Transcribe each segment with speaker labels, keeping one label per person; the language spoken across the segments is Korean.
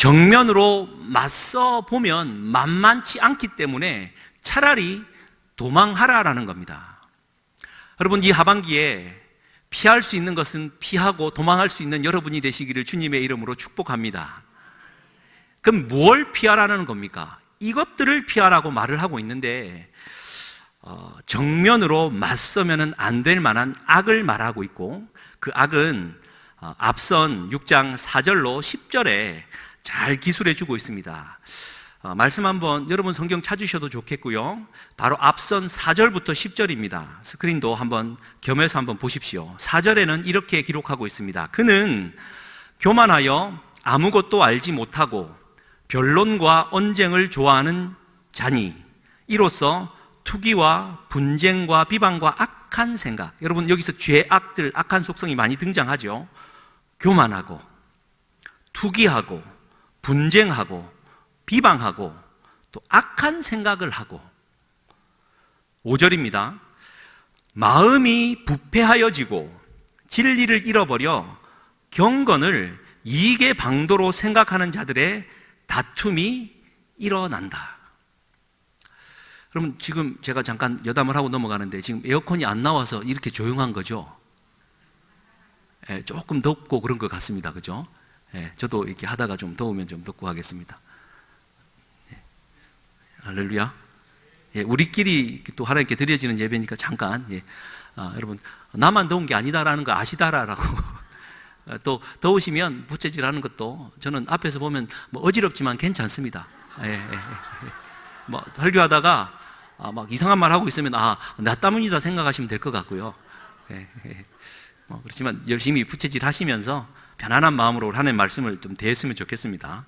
Speaker 1: 정면으로 맞서 보면 만만치 않기 때문에 차라리 도망하라라는 겁니다. 여러분, 이 하반기에 피할 수 있는 것은 피하고 도망할 수 있는 여러분이 되시기를 주님의 이름으로 축복합니다. 그럼 뭘 피하라는 겁니까? 이것들을 피하라고 말을 하고 있는데 정면으로 맞서면 안 될 만한 악을 말하고 있고, 그 악은 앞선 6장 4절로 10절에 잘 기술해 주고 있습니다. 말씀 한번 여러분 성경 찾으셔도 좋겠고요. 바로 앞선 4절부터 10절입니다. 스크린도 한번 겸해서 한번 보십시오. 4절에는 이렇게 기록하고 있습니다. 그는 교만하여 아무것도 알지 못하고 변론과 언쟁을 좋아하는 자니 이로써 투기와 분쟁과 비방과 악한 생각, 여러분 여기서 죄악들, 악한 속성이 많이 등장하죠. 교만하고 투기하고 분쟁하고 비방하고 또 악한 생각을 하고, 5절입니다. 마음이 부패하여지고 진리를 잃어버려 경건을 이익의 방도로 생각하는 자들의 다툼이 일어난다. 그러면 지금 제가 잠깐 여담을 하고 넘어가는데 지금 에어컨이 안 나와서 이렇게 조용한 거죠? 조금 덥고 그런 것 같습니다. 그죠? 저도 이렇게 하다가 좀 더우면 좀 덥고 하겠습니다. 할렐루야. 우리끼리 또 하나님께 드려지는 예배니까 잠깐, 여러분, 나만 더운 게 아니다라는 거 아시다라고. 또 더우시면 부채질하는 것도 저는 앞에서 보면 뭐 어지럽지만 괜찮습니다. 뭐 설교하다가 막 이상한 말 하고 있으면 나 때문이다 생각하시면 될 것 같고요. 그렇지만 열심히 부채질 하시면서 편안한 마음으로 하나님의 말씀을 좀 대했으면 좋겠습니다.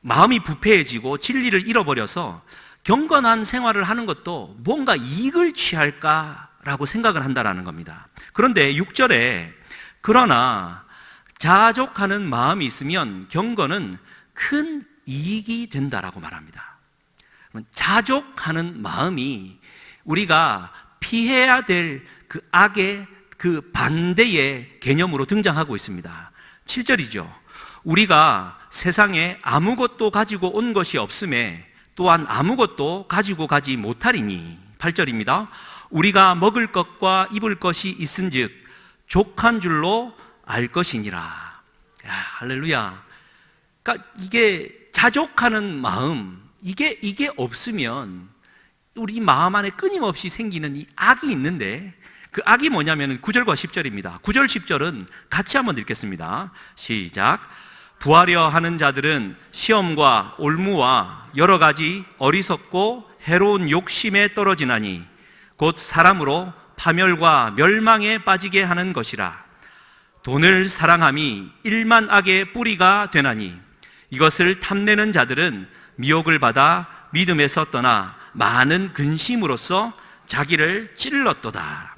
Speaker 1: 마음이 부패해지고 진리를 잃어버려서 경건한 생활을 하는 것도 뭔가 이익을 취할까라고 생각을 한다라는 겁니다. 그런데 6절에 그러나 자족하는 마음이 있으면 경건은 큰 이익이 된다라고 말합니다. 자족하는 마음이 우리가 피해야 될 그 악의 그 반대의 개념으로 등장하고 있습니다. 7절이죠. 우리가 세상에 아무것도 가지고 온 것이 없음에 또한 아무것도 가지고 가지 못하리니. 8절입니다. 우리가 먹을 것과 입을 것이 있은즉 족한 줄로 알 것이니라. 할렐루야. 그러니까 이게 자족하는 마음, 이게 없으면 우리 마음 안에 끊임없이 생기는 이 악이 있는데, 그 악이 뭐냐면 9절과 10절입니다. 9절 10절은 같이 한번 읽겠습니다. 시작. 부하려 하는 자들은 시험과 올무와 여러 가지 어리석고 해로운 욕심에 떨어지나니 곧 사람으로 파멸과 멸망에 빠지게 하는 것이라. 돈을 사랑함이 일만 악의 뿌리가 되나니 이것을 탐내는 자들은 미혹을 받아 믿음에서 떠나 많은 근심으로써 자기를 찔렀도다.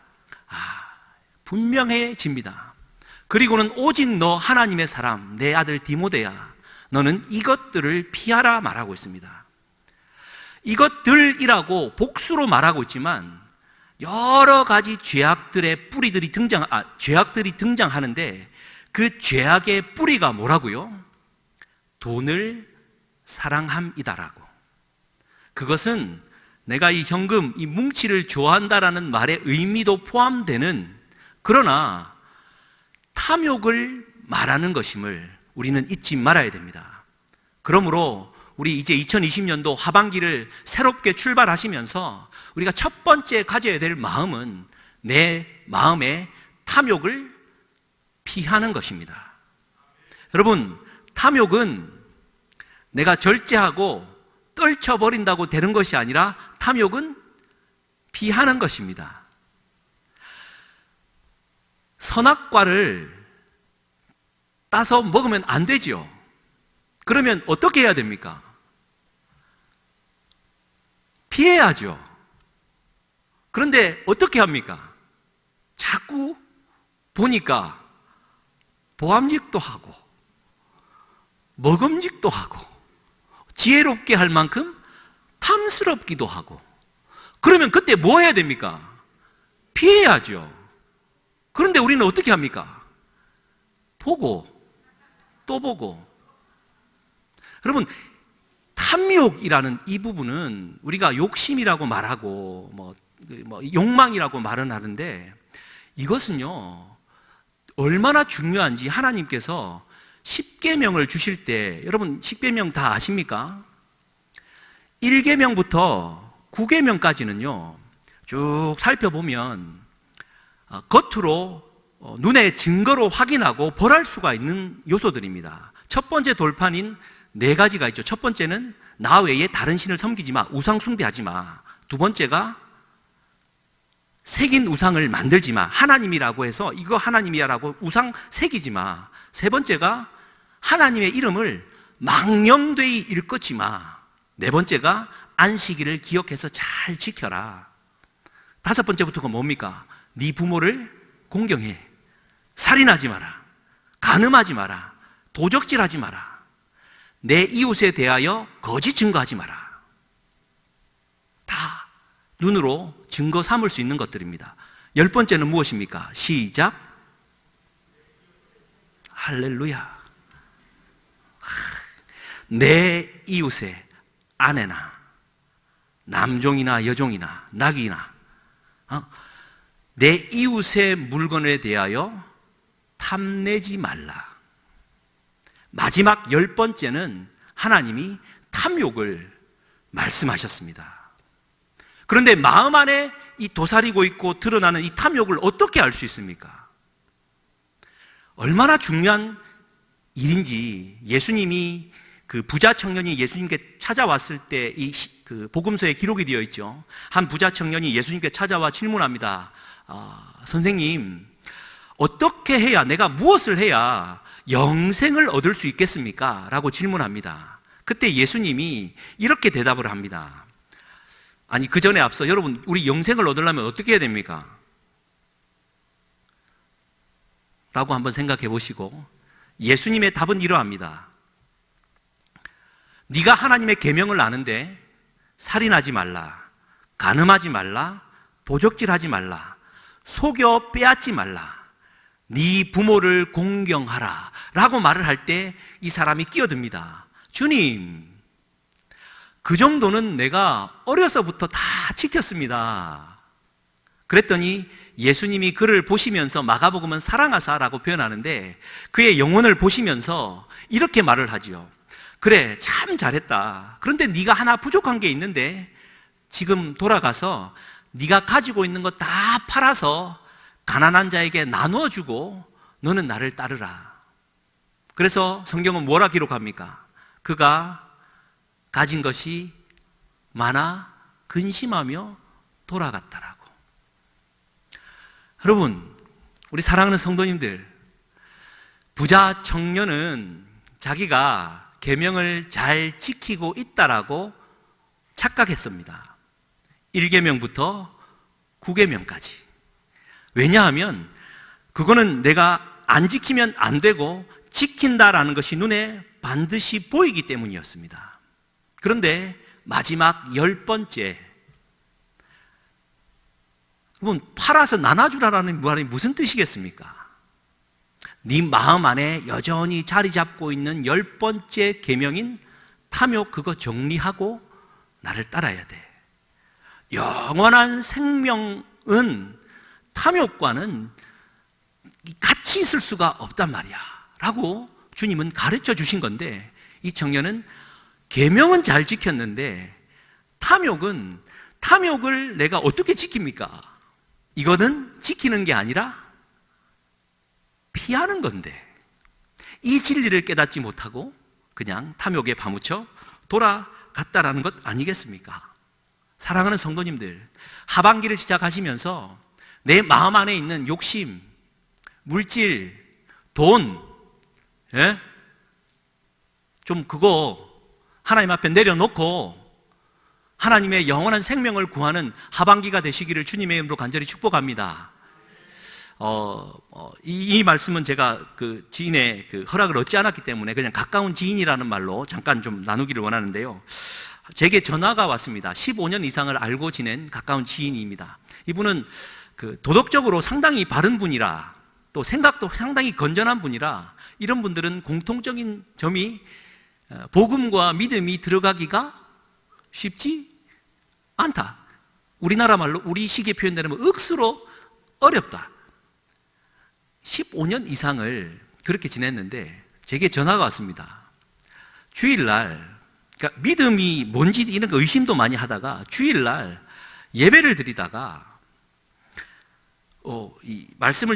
Speaker 1: 분명해집니다. 그리고는 오직 너 하나님의 사람, 내 아들 디모데야, 너는 이것들을 피하라 말하고 있습니다. 이것들이라고 복수로 말하고 있지만 여러 가지 죄악들의 뿌리들이 죄악들이 등장하는데 그 죄악의 뿌리가 뭐라고요? 돈을 사랑함이다라고. 그것은 내가 이 현금, 이 뭉치를 좋아한다라는 말의 의미도 포함되는, 그러나 탐욕을 말하는 것임을 우리는 잊지 말아야 됩니다. 그러므로 우리 이제 2020년도 하반기를 새롭게 출발하시면서 우리가 첫 번째 가져야 될 마음은 내 마음의 탐욕을 피하는 것입니다. 여러분, 탐욕은 내가 절제하고 떨쳐버린다고 되는 것이 아니라 탐욕은 피하는 것입니다. 선악과를 따서 먹으면 안 되죠. 그러면 어떻게 해야 됩니까? 피해야죠. 그런데 어떻게 합니까? 자꾸 보니까 보암직도 하고 먹음직도 하고 지혜롭게 할 만큼 탐스럽기도 하고, 그러면 그때 뭐 해야 됩니까? 피해야죠. 그런데 우리는 어떻게 합니까? 보고 또 보고 여러분, 탐욕이라는 이 부분은 우리가 욕심이라고 말하고 욕망이라고 말은 하는데, 이것은요 얼마나 중요한지 하나님께서 십계명을 주실 때, 여러분 십계명 다 아십니까? 1계명부터 9계명까지는요 쭉 살펴보면 겉으로 눈의 증거로 확인하고 벌할 수가 있는 요소들입니다. 첫 번째 돌판인 4가지가 있죠. 첫 번째는 나 외에 다른 신을 섬기지 마, 우상 숭배하지 마. 두 번째가 새긴 우상을 만들지 마, 하나님이라고 해서 이거 하나님이야라고 우상 새기지 마. 세 번째가 하나님의 이름을 망령되이 일컫지 마. 네 번째가 안식일을 기억해서 잘 지켜라. 다섯 번째부터가 뭡니까? 네 부모를 공경해, 살인하지 마라, 간음하지 마라, 도적질하지 마라, 내 이웃에 대하여 거짓 증거하지 마라. 다 눈으로 증거 삼을 수 있는 것들입니다. 10번째는 무엇입니까? 시작. 할렐루야. 내 이웃의 아내나 남종이나 여종이나 낙이나 내 이웃의 물건에 대하여 탐내지 말라. 마지막 10번째는 하나님이 탐욕을 말씀하셨습니다. 그런데 마음 안에 이 도사리고 있고 드러나는 이 탐욕을 어떻게 알 수 있습니까? 얼마나 중요한 일인지, 예수님이 그 부자 청년이 예수님께 찾아왔을 때 이 그 복음서에 기록이 되어 있죠. 한 부자 청년이 예수님께 찾아와 질문합니다. 선생님, 어떻게 해야, 내가 무엇을 해야 영생을 얻을 수 있겠습니까? 라고 질문합니다. 그때 예수님이 이렇게 대답을 합니다. 아니, 그 전에 앞서 여러분, 우리 영생을 얻으려면 어떻게 해야 됩니까? 라고 한번 생각해 보시고, 예수님의 답은 이러합니다. 네가 하나님의 계명을 아는데 살인하지 말라, 간음하지 말라, 도적질하지 말라, 속여 빼앗지 말라, 네 부모를 공경하라 라고 말을 할 때 이 사람이 끼어듭니다. 주님, 그 정도는 내가 어려서부터 다 지켰습니다. 그랬더니 예수님이 그를 보시면서, 마가복음은 사랑하사라고 표현하는데 그의 영혼을 보시면서 이렇게 말을 하지요. 그래, 참 잘했다. 그런데 네가 하나 부족한 게 있는데 지금 돌아가서 네가 가지고 있는 거 다 팔아서 가난한 자에게 나누어 주고 너는 나를 따르라. 그래서 성경은 뭐라 기록합니까? 그가 가진 것이 많아 근심하며 돌아갔다라고. 여러분, 우리 사랑하는 성도님들, 부자 청년은 자기가 계명을 잘 지키고 있다라고 착각했습니다. 1계명부터 9계명까지. 왜냐하면 그거는 내가 안 지키면 안 되고 지킨다라는 것이 눈에 반드시 보이기 때문이었습니다. 그런데 마지막 10번째, 여러분, 팔아서 나눠주라라는 말이 무슨 뜻이겠습니까? 네 마음 안에 여전히 자리 잡고 있는 10번째 계명인 탐욕, 그거 정리하고 나를 따라야 돼. 영원한 생명은 탐욕과는 같이 있을 수가 없단 말이야 라고 주님은 가르쳐 주신 건데, 이 청년은 계명은 잘 지켰는데 탐욕을 내가 어떻게 지킵니까? 이거는 지키는 게 아니라 피하는 건데, 이 진리를 깨닫지 못하고 그냥 탐욕에 파묻혀 돌아갔다라는 것 아니겠습니까? 사랑하는 성도님들, 하반기를 시작하시면서 내 마음 안에 있는 욕심, 물질, 돈, 좀 그거 하나님 앞에 내려놓고 하나님의 영원한 생명을 구하는 하반기가 되시기를 주님의 이름으로 간절히 축복합니다. 이 말씀은 제가 그 지인의 그 허락을 얻지 않았기 때문에 그냥 가까운 지인이라는 말로 잠깐 좀 나누기를 원하는데요. 제게 전화가 왔습니다. 15년 이상을 알고 지낸 가까운 지인입니다. 이분은 그 도덕적으로 상당히 바른 분이라, 또 생각도 상당히 건전한 분이라, 이런 분들은 공통적인 점이 복음과 믿음이 들어가기가 쉽지 않다. 우리나라 말로 우리 시기에 표현되면 억수로 어렵다. 15년 이상을 그렇게 지냈는데 제게 전화가 왔습니다. 주일날, 그러니까 믿음이 뭔지 이런 거 의심도 많이 하다가 주일날 예배를 드리다가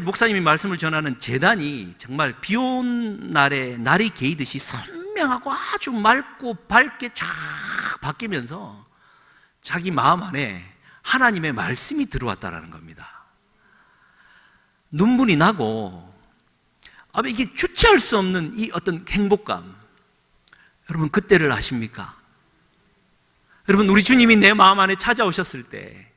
Speaker 1: 목사님이 말씀을 전하는 제단이 정말 비 온 날에 날이 개이듯이 선명하고 아주 맑고 밝게 쫙 바뀌면서 자기 마음 안에 하나님의 말씀이 들어왔다라는 겁니다. 눈물이 나고 이게 주체할 수 없는 이 어떤 행복감, 여러분 그때를 아십니까? 여러분 우리 주님이 내 마음 안에 찾아오셨을 때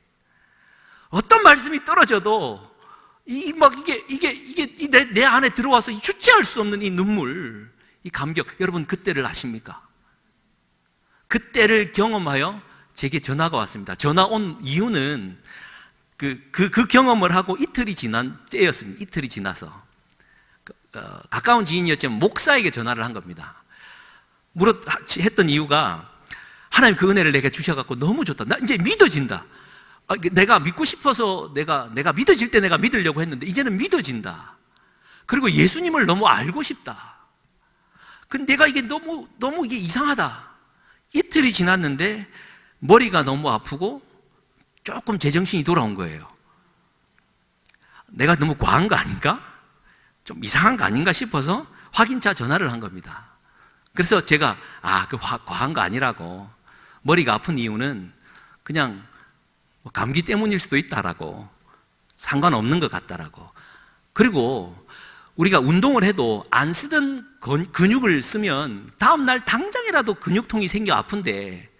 Speaker 1: 어떤 말씀이 떨어져도 이게 내 안에 들어와서 주체할 수 없는 이 눈물, 이 감격, 여러분 그때를 아십니까? 그때를 경험하여 제게 전화가 왔습니다. 전화 온 이유는 그 경험을 하고 이틀이 지난 때였습니다. 이틀이 지나서 가까운 지인이었지만 목사에게 전화를 한 겁니다. 했던 이유가 하나님 그 은혜를 내게 주셔갖고 너무 좋다. 나 이제 믿어진다. 내가 믿고 싶어서 내가 믿어질 때 내가 믿으려고 했는데 이제는 믿어진다. 그리고 예수님을 너무 알고 싶다. 근데 내가 이게 너무 이게 이상하다. 이틀이 지났는데 머리가 너무 아프고 조금 제정신이 돌아온 거예요. 내가 너무 과한 거 아닌가? 좀 이상한 거 아닌가 싶어서 확인차 전화를 한 겁니다. 그래서 제가 과한 거 아니라고, 머리가 아픈 이유는 그냥 감기 때문일 수도 있다라고, 상관없는 것 같다라고. 그리고 우리가 운동을 해도 안 쓰던 근육을 쓰면 다음날 당장이라도 근육통이 생겨 아픈데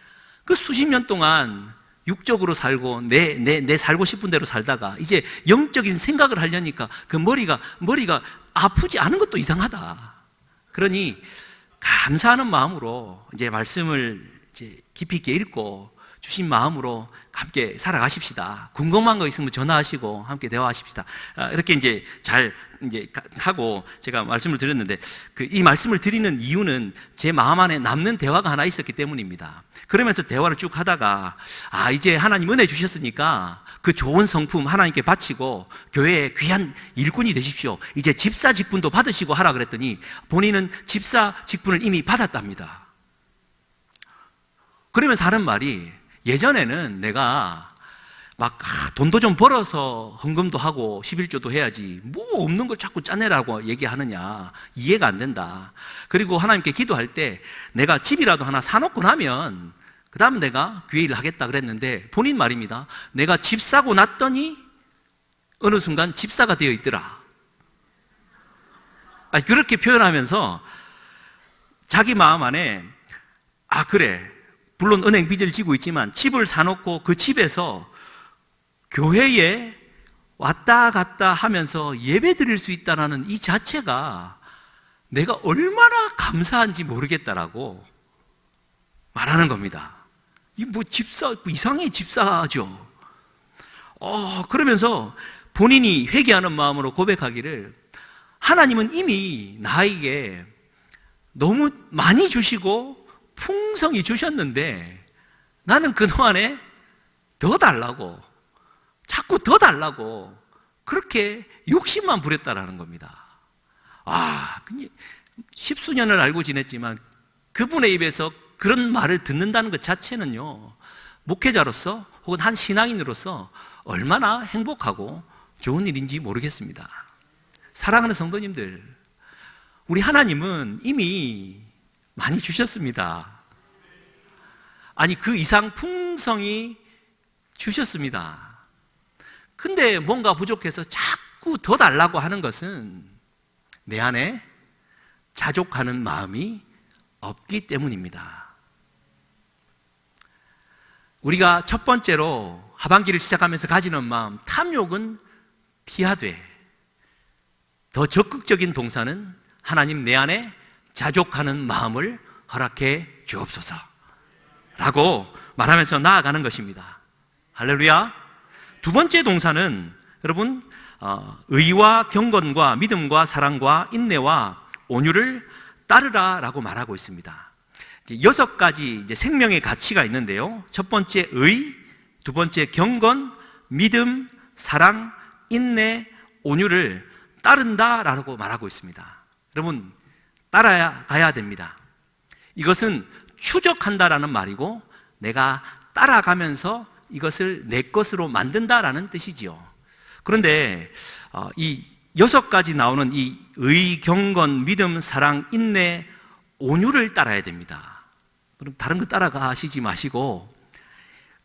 Speaker 1: 그 수십 년 동안 육적으로 살고 내 살고 싶은 대로 살다가 이제 영적인 생각을 하려니까 그 머리가 아프지 않은 것도 이상하다. 그러니 감사하는 마음으로 이제 말씀을 이제 깊이 있게 읽고 주신 마음으로 함께 살아가십시다. 궁금한 거 있으면 전화하시고 함께 대화하십시다. 이렇게 이제 잘 이제 하고 제가 말씀을 드렸는데 이 말씀을 드리는 이유는 제 마음 안에 남는 대화가 하나 있었기 때문입니다. 그러면서 대화를 쭉 하다가 이제 하나님 은혜 주셨으니까 그 좋은 성품 하나님께 바치고 교회의 귀한 일꾼이 되십시오. 이제 집사 직분도 받으시고 하라 그랬더니 본인은 집사 직분을 이미 받았답니다. 그러면서 하는 말이, 예전에는 내가 돈도 좀 벌어서 헌금도 하고 11조도 해야지 뭐 없는 걸 자꾸 짜내라고 얘기하느냐, 이해가 안 된다. 그리고 하나님께 기도할 때 내가 집이라도 하나 사놓고 나면 그 다음 내가 교회 일을 하겠다 그랬는데 본인 말입니다. 내가 집 사고 났더니 어느 순간 집사가 되어 있더라. 그렇게 표현하면서 자기 마음 안에 그래, 물론 은행 빚을 지고 있지만 집을 사놓고 그 집에서 교회에 왔다 갔다 하면서 예배 드릴 수 있다는 이 자체가 내가 얼마나 감사한지 모르겠다라고 말하는 겁니다. 집사, 이상해, 집사죠. 그러면서 본인이 회개하는 마음으로 고백하기를, 하나님은 이미 나에게 너무 많이 주시고 풍성히 주셨는데 나는 그동안에 더 달라고, 자꾸 더 달라고 그렇게 욕심만 부렸다라는 겁니다. 십수년을 알고 지냈지만 그분의 입에서 그런 말을 듣는다는 것 자체는요, 목회자로서 혹은 한 신앙인으로서 얼마나 행복하고 좋은 일인지 모르겠습니다. 사랑하는 성도님들, 우리 하나님은 이미 많이 주셨습니다. 그 이상 풍성히 주셨습니다. 근데 뭔가 부족해서 자꾸 더 달라고 하는 것은 내 안에 자족하는 마음이 없기 때문입니다. 우리가 첫 번째로 하반기를 시작하면서 가지는 마음, 탐욕은 피하되 더 적극적인 동사는 하나님 내 안에 자족하는 마음을 허락해 주옵소서 라고 말하면서 나아가는 것입니다. 할렐루야. 두 번째 동사는 여러분, 의와 경건과 믿음과 사랑과 인내와 온유를 따르라 라고 말하고 있습니다. 6가지 생명의 가치가 있는데요. 첫 번째 의, 두 번째 경건, 믿음, 사랑, 인내, 온유를 따른다라고 말하고 있습니다. 여러분, 따라가야 됩니다. 이것은 추적한다라는 말이고 내가 따라가면서 이것을 내 것으로 만든다라는 뜻이지요. 그런데 이 6가지 나오는 이 의, 경건, 믿음, 사랑, 인내, 온유를 따라야 됩니다. 그럼 다른 거 따라가시지 마시고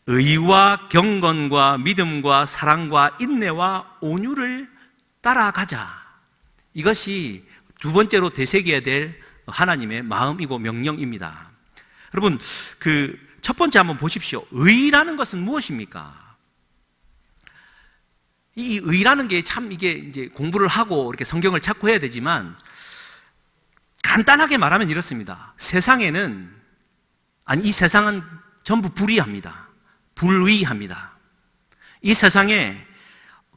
Speaker 1: 의와 경건과 믿음과 사랑과 인내와 온유를 따라가자. 이것이 두 번째로 되새겨야 될 하나님의 마음이고 명령입니다. 여러분, 첫 번째 한번 보십시오. 의라는 것은 무엇입니까? 이 의라는 게 참 이게 이제 공부를 하고 이렇게 성경을 찾고 해야 되지만 간단하게 말하면 이렇습니다. 이 세상은 전부 불의합니다. 불의합니다. 이 세상에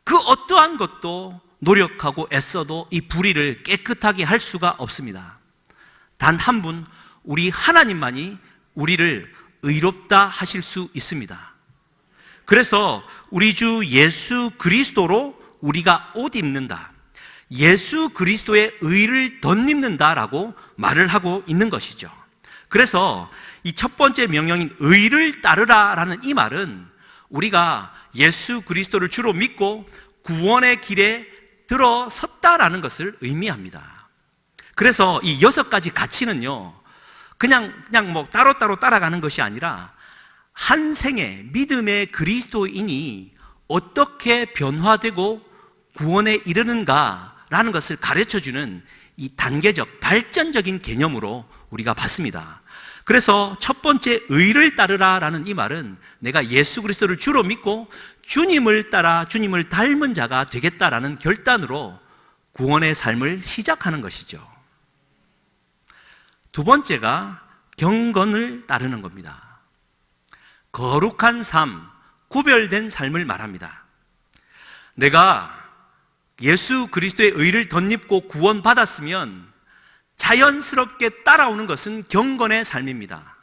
Speaker 1: 그 어떠한 것도 노력하고 애써도 이 불의를 깨끗하게 할 수가 없습니다. 단 한 분, 우리 하나님만이 우리를 의롭다 하실 수 있습니다. 그래서 우리 주 예수 그리스도로 우리가 옷 입는다, 예수 그리스도의 의를 덧입는다라고 말을 하고 있는 것이죠. 그래서 이 첫 번째 명령인 의를 따르라라는 이 말은 우리가 예수 그리스도를 주로 믿고 구원의 길에 들어섰다라는 것을 의미합니다. 그래서 이 6가지 가치는요, 그냥 따로따로 따라가는 것이 아니라 한 생의 믿음의 그리스도인이 어떻게 변화되고 구원에 이르는가라는 것을 가르쳐주는 이 단계적, 발전적인 개념으로 우리가 봤습니다. 그래서 첫 번째 의를 따르라라는 이 말은 내가 예수 그리스도를 주로 믿고 주님을 따라 주님을 닮은 자가 되겠다라는 결단으로 구원의 삶을 시작하는 것이죠. 두 번째가 경건을 따르는 겁니다. 거룩한 삶, 구별된 삶을 말합니다. 내가 예수 그리스도의 의를 덧입고 구원받았으면 자연스럽게 따라오는 것은 경건의 삶입니다.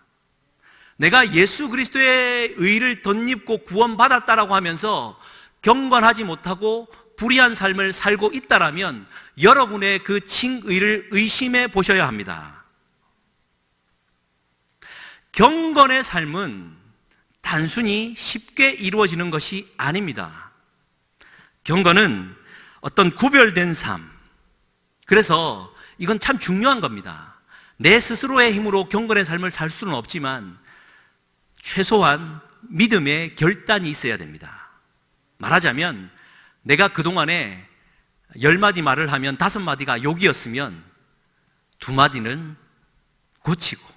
Speaker 1: 내가 예수 그리스도의 의를 덧입고 구원받았다라고 하면서 경건하지 못하고 불의한 삶을 살고 있다라면 여러분의 그 칭의를 의심해 보셔야 합니다. 경건의 삶은 단순히 쉽게 이루어지는 것이 아닙니다. 경건은 어떤 구별된 삶, 그래서 이건 참 중요한 겁니다. 내 스스로의 힘으로 경건의 삶을 살 수는 없지만 최소한 믿음의 결단이 있어야 됩니다. 말하자면 내가 그동안에 10마디 말을 하면 5마디가 욕이었으면 2마디는 고치고,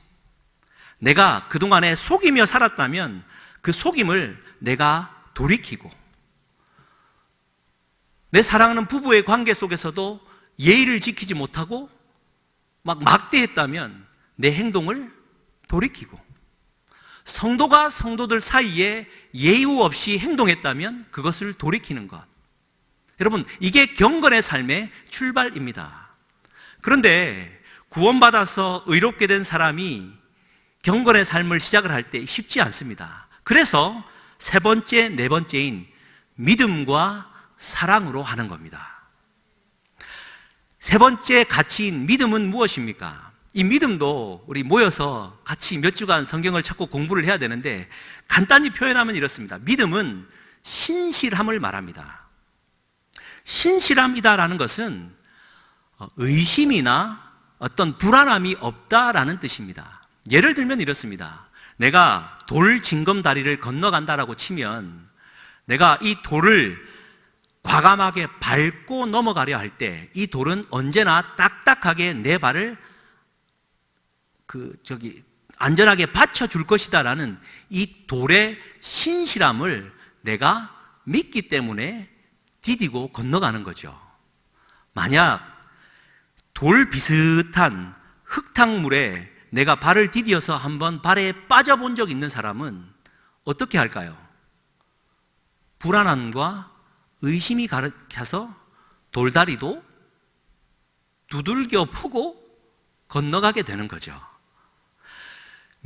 Speaker 1: 내가 그동안에 속이며 살았다면 그 속임을 내가 돌이키고, 내 사랑하는 부부의 관계 속에서도 예의를 지키지 못하고 막대했다면 내 행동을 돌이키고, 성도가 성도들 사이에 예우 없이 행동했다면 그것을 돌이키는 것. 여러분, 이게 경건의 삶의 출발입니다. 그런데 구원받아서 의롭게 된 사람이 경건의 삶을 시작을 할 때 쉽지 않습니다. 그래서 세 번째, 네 번째인 믿음과 사랑으로 하는 겁니다. 세 번째 가치인 믿음은 무엇입니까? 이 믿음도 우리 모여서 같이 몇 주간 성경을 찾고 공부를 해야 되는데 간단히 표현하면 이렇습니다. 믿음은 신실함을 말합니다. 신실함이다라는 것은 의심이나 어떤 불안함이 없다라는 뜻입니다. 예를 들면 이렇습니다. 내가 돌 징검다리를 건너간다라고 치면 내가 이 돌을 과감하게 밟고 넘어가려 할 때 이 돌은 언제나 딱딱하게 내 발을 안전하게 받쳐줄 것이다라는 이 돌의 신실함을 내가 믿기 때문에 디디고 건너가는 거죠. 만약 돌 비슷한 흙탕물에 내가 발을 디디어서 한번 발에 빠져본 적 있는 사람은 어떻게 할까요? 불안함과 의심이 가득해서 돌다리도 두들겨 펴고 건너가게 되는 거죠.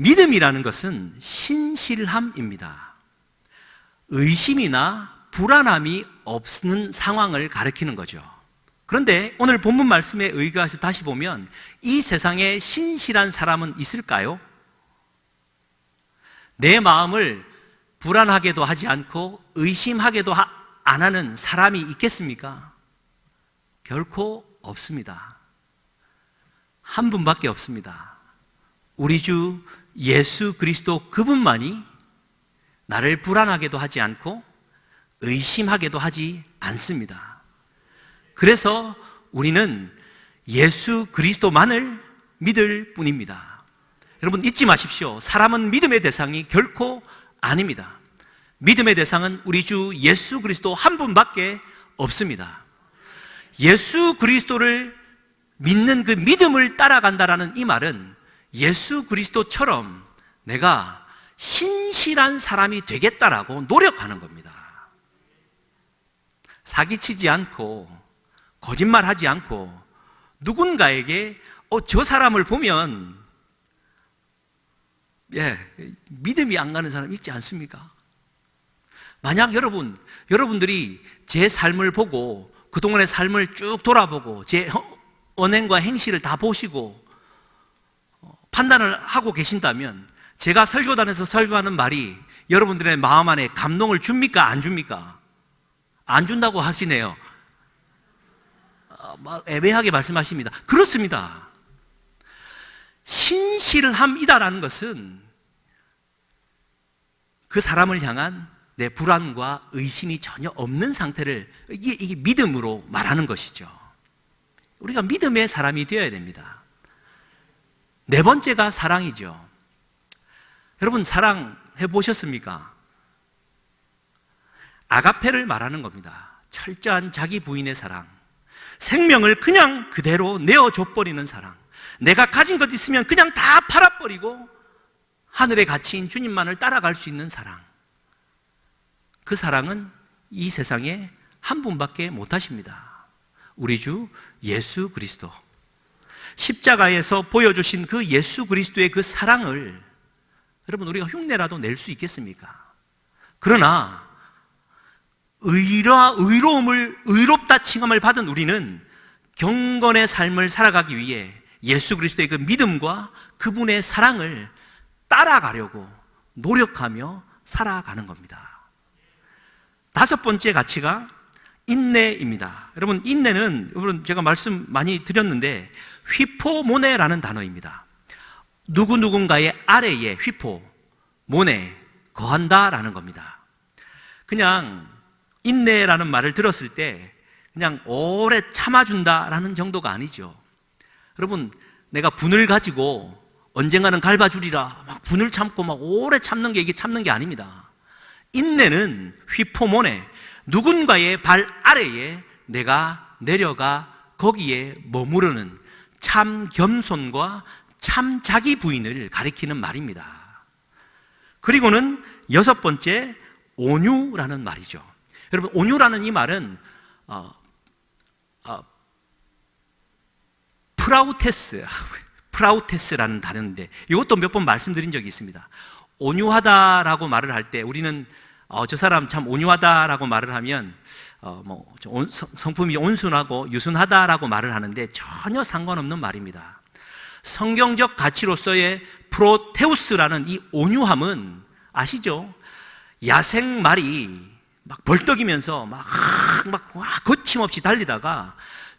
Speaker 1: 믿음이라는 것은 신실함입니다. 의심이나 불안함이 없는 상황을 가리키는 거죠. 그런데 오늘 본문 말씀에 의거해서 다시 보면 이 세상에 신실한 사람은 있을까요? 내 마음을 불안하게도 하지 않고 의심하게도 안 하는 사람이 있겠습니까? 결코 없습니다. 한 분밖에 없습니다. 우리 주 예수 그리스도 그분만이 나를 불안하게도 하지 않고 의심하게도 하지 않습니다. 그래서 우리는 예수 그리스도만을 믿을 뿐입니다. 여러분 잊지 마십시오. 사람은 믿음의 대상이 결코 아닙니다. 믿음의 대상은 우리 주 예수 그리스도 한 분밖에 없습니다. 예수 그리스도를 믿는 그 믿음을 따라간다라는 이 말은 예수 그리스도처럼 내가 신실한 사람이 되겠다라고 노력하는 겁니다. 사기치지 않고 거짓말하지 않고 누군가에게 저 사람을 보면 믿음이 안 가는 사람 있지 않습니까? 만약 여러분들이 제 삶을 보고 그동안의 삶을 쭉 돌아보고 제 언행과 행실을 다 보시고 판단을 하고 계신다면 제가 설교단에서 설교하는 말이 여러분들의 마음 안에 감동을 줍니까? 안 줍니까? 안 준다고 하시네요. 애매하게 말씀하십니다. 그렇습니다. 신실함이다라는 것은 그 사람을 향한 내 불안과 의심이 전혀 없는 상태를 이게 믿음으로 말하는 것이죠. 우리가 믿음의 사람이 되어야 됩니다. 네 번째가 사랑이죠. 여러분 사랑해 보셨습니까? 아가페를 말하는 겁니다. 철저한 자기 부인의 사랑, 생명을 그냥 그대로 내어줘버리는 사랑, 내가 가진 것 있으면 그냥 다 팔아버리고 하늘의 가치인 주님만을 따라갈 수 있는 사랑. 그 사랑은 이 세상에 한 분밖에 못하십니다. 우리 주 예수 그리스도. 십자가에서 보여주신 그 예수 그리스도의 그 사랑을 여러분 우리가 흉내라도 낼 수 있겠습니까? 그러나 의롭다 칭함을 받은 우리는 경건의 삶을 살아가기 위해 예수 그리스도의 그 믿음과 그분의 사랑을 따라가려고 노력하며 살아가는 겁니다. 다섯 번째 가치가 인내입니다. 여러분 인내는 제가 말씀 많이 드렸는데 휘포모네라는 단어입니다. 누군가의 아래에 모네 거한다라는 겁니다. 그냥 인내라는 말을 들었을 때 그냥 오래 참아준다라는 정도가 아니죠. 여러분 내가 분을 가지고 언젠가는 갈바주리라 막 분을 참고 막 오래 참는 게 이게 참는 게 아닙니다. 인내는 휘포모네, 누군가의 발 아래에 내가 내려가 거기에 머무르는 참 겸손과 참 자기 부인을 가리키는 말입니다. 그리고는 여섯 번째 온유라는 말이죠. 여러분 온유라는 이 말은 프라우테스라는 단어인데 이것도 몇 번 말씀드린 적이 있습니다. 온유하다라고 말을 할 때 우리는 저 사람 참 온유하다라고 말을 하면 성품이 온순하고 유순하다라고 말을 하는데 전혀 상관없는 말입니다. 성경적 가치로서의 프로테우스라는 이 온유함은 아시죠? 야생말이 막 벌떡이면서 막 거침없이 달리다가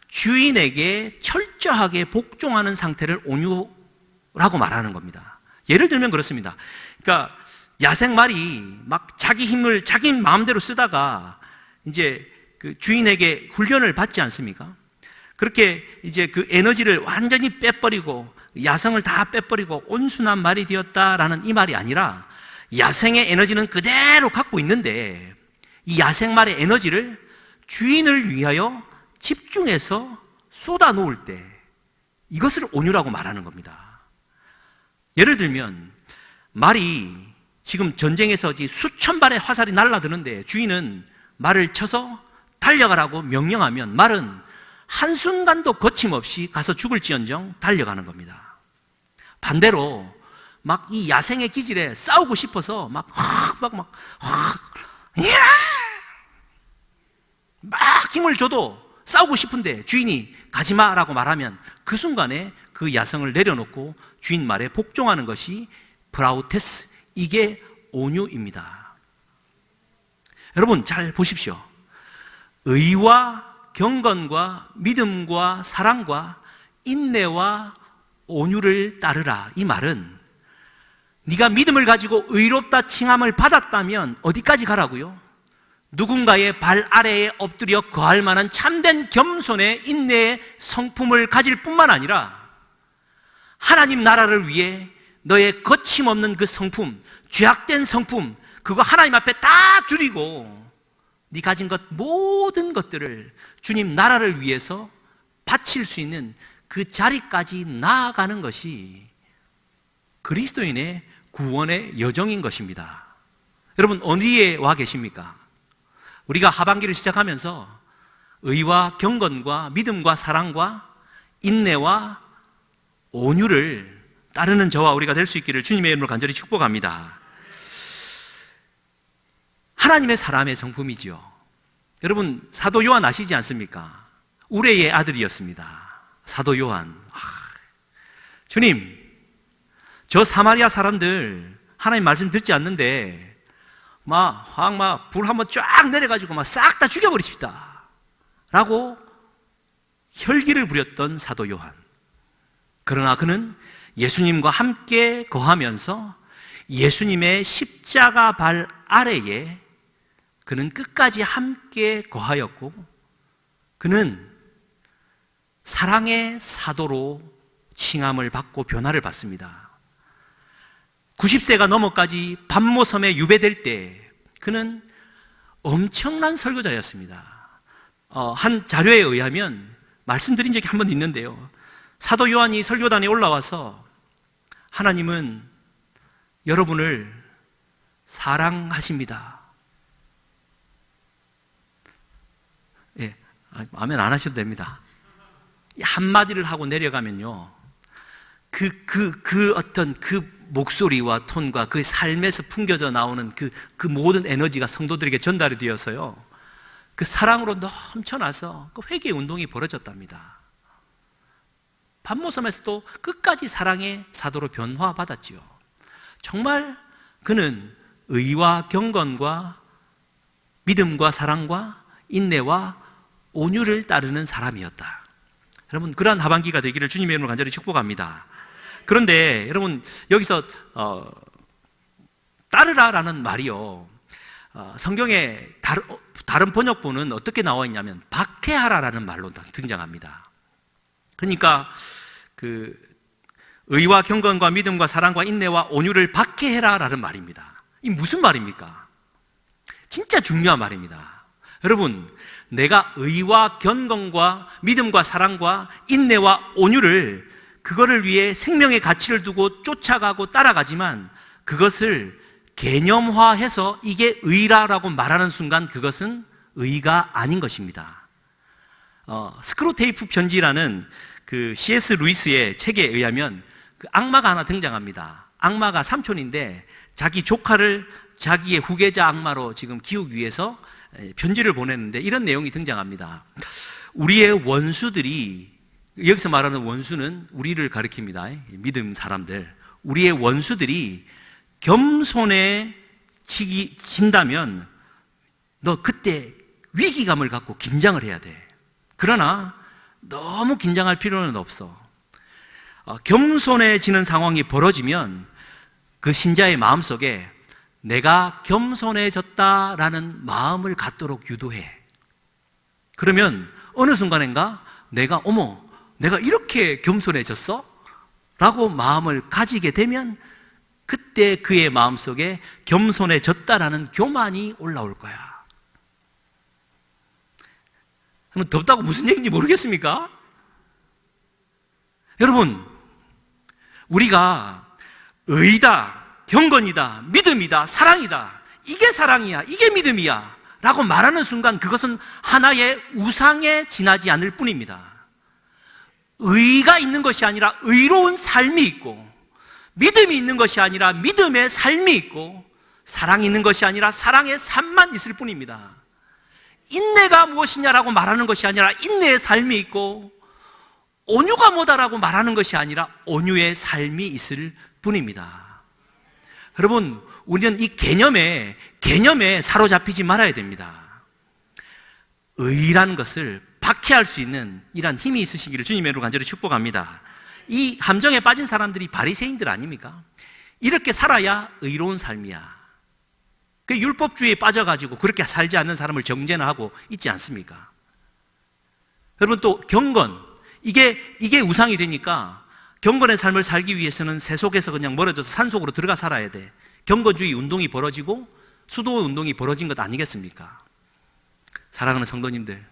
Speaker 1: 주인에게 철저하게 복종하는 상태를 온유라고 말하는 겁니다. 예를 들면 그렇습니다. 그러니까 야생말이 막 자기 힘을 자기 마음대로 쓰다가 이제 그 주인에게 훈련을 받지 않습니까? 그렇게 이제 그 에너지를 완전히 빼버리고 야성을 다 빼버리고 온순한 말이 되었다라는 이 말이 아니라 야생의 에너지는 그대로 갖고 있는데 이 야생말의 에너지를 주인을 위하여 집중해서 쏟아 놓을 때 이것을 온유라고 말하는 겁니다. 예를 들면 말이 지금 전쟁에서 수천 발의 화살이 날아드는데 주인은 말을 쳐서 달려가라고 명령하면 말은 한순간도 거침없이 가서 죽을지언정 달려가는 겁니다. 반대로 막 이 야생의 기질에 싸우고 싶어서 막 힘을 줘도 싸우고 싶은데 주인이 가지마라고 말하면 그 순간에 그 야성을 내려놓고 주인 말에 복종하는 것이 브라우테스, 이게 온유입니다. 여러분 잘 보십시오. 의와 경건과 믿음과 사랑과 인내와 온유를 따르라, 이 말은 네가 믿음을 가지고 의롭다 칭함을 받았다면 어디까지 가라고요? 누군가의 발 아래에 엎드려 거할 만한 참된 겸손의 인내의 성품을 가질 뿐만 아니라 하나님 나라를 위해 너의 거침없는 그 성품, 죄악된 성품, 그거 하나님 앞에 다 줄이고 네 가진 것 모든 것들을 주님 나라를 위해서 바칠 수 있는 그 자리까지 나아가는 것이 그리스도인의 구원의 여정인 것입니다. 여러분 어디에 와 계십니까? 우리가 하반기를 시작하면서 의와 경건과 믿음과 사랑과 인내와 온유를 따르는 저와 우리가 될 수 있기를 주님의 이름으로 간절히 축복합니다. 하나님의 사람의 성품이지요. 여러분 사도 요한 아시지 않습니까? 우레의 아들이었습니다. 사도 요한. 주님, 저 사마리아 사람들 하나님 말씀 듣지 않는데 불 한번 쫙 내려가지고 싹 다 죽여버리십시다 라고 혈기를 부렸던 사도 요한. 그러나 그는 예수님과 함께 거하면서 예수님의 십자가 발 아래에 그는 끝까지 함께 거하였고 그는 사랑의 사도로 칭함을 받고 변화를 받습니다. 90세가 넘어까지 반모섬에 유배될 때 그는 엄청난 설교자였습니다. 한 자료에 의하면 말씀드린 적이 한 번 있는데요, 사도 요한이 설교단에 올라와서 하나님은 여러분을 사랑하십니다. 예, 아멘 안 하셔도 됩니다. 한마디를 하고 내려가면요, 어떤 그 목소리와 톤과 그 삶에서 풍겨져 나오는 그 모든 에너지가 성도들에게 전달이 되어서요, 그 사랑으로 넘쳐나서 그 회개 운동이 벌어졌답니다. 반모섬에서도 끝까지 사랑의 사도로 변화받았지요. 정말 그는 의와 경건과 믿음과 사랑과 인내와 온유를 따르는 사람이었다. 여러분 그러한 하반기가 되기를 주님의 이름으로 간절히 축복합니다. 그런데 여러분 여기서 따르라라는 말이요, 성경에 다른 번역본은 어떻게 나와 있냐면 박해하라라는 말로 등장합니다. 그러니까 그 의와 경건과 믿음과 사랑과 인내와 온유를 박해해라라는 말입니다. 이 무슨 말입니까? 진짜 중요한 말입니다. 여러분, 내가 의와 경건과 믿음과 사랑과 인내와 온유를 그거를 위해 생명의 가치를 두고 쫓아가고 따라가지만 그것을 개념화해서 이게 의라라고 말하는 순간 그것은 의가 아닌 것입니다. 스크로테이프 편지라는 그 C.S. 루이스의 책에 의하면 그 악마가 하나 등장합니다. 악마가 삼촌인데 자기 조카를 자기의 후계자 악마로 지금 키우기 위해서 편지를 보냈는데 이런 내용이 등장합니다. 우리의 원수들이, 여기서 말하는 원수는 우리를 가리킵니다. 믿음 사람들. 우리의 원수들이 겸손에 진다면 너 그때 위기감을 갖고 긴장을 해야 돼. 그러나 너무 긴장할 필요는 없어. 겸손해지는 상황이 벌어지면 그 신자의 마음속에 내가 겸손해졌다라는 마음을 갖도록 유도해. 그러면 어느 순간인가 내가 내가 이렇게 겸손해졌어? 라고 마음을 가지게 되면 그때 그의 마음속에 겸손해졌다라는 교만이 올라올 거야. 그럼 덥다고 무슨 얘기인지 모르겠습니까? 여러분, 우리가 의다, 경건이다, 믿음이다, 사랑이다, 이게 사랑이야, 이게 믿음이야 라고 말하는 순간 그것은 하나의 우상에 지나지 않을 뿐입니다. 의가 있는 것이 아니라 의로운 삶이 있고 믿음이 있는 것이 아니라 믿음의 삶이 있고, 사랑이 있는 것이 아니라 사랑의 삶만 있을 뿐입니다. 인내가 무엇이냐라고 말하는 것이 아니라 인내의 삶이 있고, 온유가 뭐다라고 말하는 것이 아니라 온유의 삶이 있을 뿐입니다. 여러분, 우리는 이 개념에 사로잡히지 말아야 됩니다. 의라는 것을 박해할 수 있는 이러한 힘이 있으시기를 주님의 이름으로 간절히 축복합니다. 이 함정에 빠진 사람들이 바리새인들 아닙니까? 이렇게 살아야 의로운 삶이야. 그 율법주의에 빠져가지고 그렇게 살지 않는 사람을 정죄나 하고 있지 않습니까? 여러분, 또 경건, 이게 우상이 되니까 경건의 삶을 살기 위해서는 새 속에서 그냥 멀어져서 산 속으로 들어가 살아야 돼. 경건주의 운동이 벌어지고 수도 운동이 벌어진 것 아니겠습니까? 사랑하는 성도님들,